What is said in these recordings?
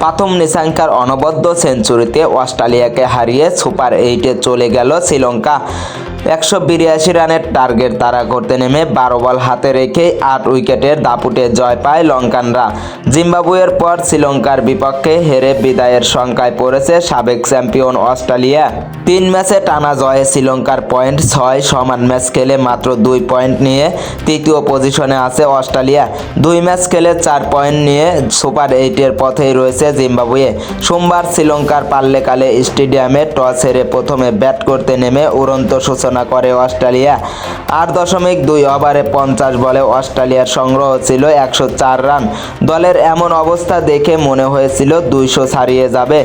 প্রথম নিশাঙ্কার অনবদ্য সেঞ্চুরিতে অস্ট্রেলিয়াকে হারিয়ে সুপার 8-এ চলে গেল শ্রীলঙ্কা। 182 রানের টার্গেট তাড়া করতে নেমে 12 বল হাতে রেখে 8 উইকেটের দাপুটে জয় পায় লঙ্কানরা। জিম্বাবুয়ের পর শ্রীলঙ্কার বিপক্ষে হেরে বিদায়ের শঙ্কায় পড়েছে সাবেক চ্যাম্পিয়ন অস্ট্রেলিয়া। 3 ম্যাচে টানা জয়ে শ্রীলঙ্কার পয়েন্ট 6, সমান ম্যাচ খেলে মাত্র 2 পয়েন্ট নিয়ে তৃতীয় পজিশনে আছে অস্ট্রেলিয়া। 2 ম্যাচ খেলে 4 পয়েন্ট নিয়ে সুপার 8-এর পথেই রয়েছে জিম্বাবুয়ে। সোমবার শ্রীলঙ্কার পাল্লেকালে স্টেডিয়ামে টস হেরে প্রথমে ব্যাট করতে নেমে উড়ন্ত সূচনা করে অস্ট্রেলিয়া। 8.2 ওভারে 50 বলে অস্ট্রেলিয়ার সংগ্রহ ছিল 104 রান। দলের এমন অবস্থা দেখে মনে হয়েছিল 200 ছাড়িয়ে যাবে।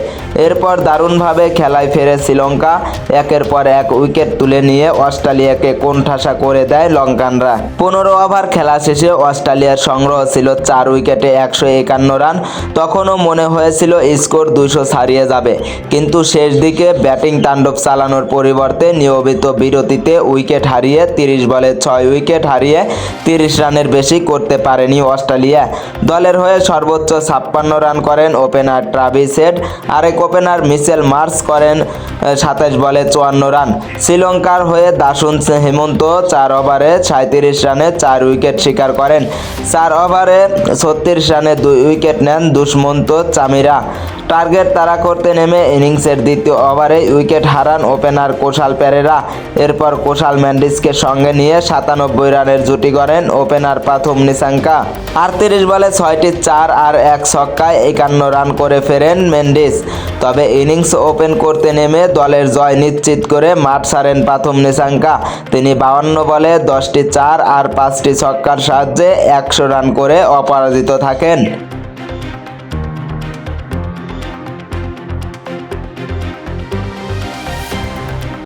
এরপর দারুণভাবে খেলায় ফেরে শ্রীলঙ্কা। একের পর এক উইকেট তুলে নিয়ে অস্ট্রেলিয়াকে কোণঠাসা করে দেয় লঙ্কানরা। 15 ওভার খেলা শেষে অস্ট্রেলিয়ার সংগ্রহ ছিল 4 উইকেটে 151 রান। তখনও মনে হয়েছিল স্কোর 200 ছাড়িয়ে যাবে, কিন্তু শেষ দিকে ব্যাটিং তাণ্ডব চালানোর পরিবর্তে নিয়মিত বিরতিতে উইকেট হারিয়ে 30 বলে 6 উইকেট হারিয়ে 30 রানের বেশি করতে পারেনি অস্ট্রেলিয়া। দলের হয়ে সর্বোচ্চ 56 রান করেন ওপেনার ট্রাভিস হেড। আরেক ওপেনার মিচেল মার্শ করেন 27 বলে 54 রান। শ্রীলঙ্কার হয়ে দাসুন হেমন্ত 4 ওভারে 37 রানে 4 উইকেট শিকার করেন। 4 ওভারে 36 রানে 2 উইকেট নেন দুষ্মন্ত চামিরা। টার্গেট তাড়া করতে নেমে ইনিংসের দ্বিতীয় ওভারে উইকেট হারান ওপেনার কোশাল পেরেরা। এরপর কোশাল মেন্ডিসকে সঙ্গে নিয়ে 97 রানের জুটি গড়েন ওপেনার প্রথম নিশাঙ্কা। 38 বলে 6টি 4 আর 1 ছক্কায় 51 রান করে ফেরেন মেন্ডিস। তবে ইনিংস ওপেন করতে নেমে দলের জয় নিশ্চিত করে মাঠ ছাড়েন প্রথম নিশাঙ্কা। তিনি 52 বলে 10টি 4 আর 5টি ছক্কার সাহায্যে 100 রান করে অপরাজিত থাকেন।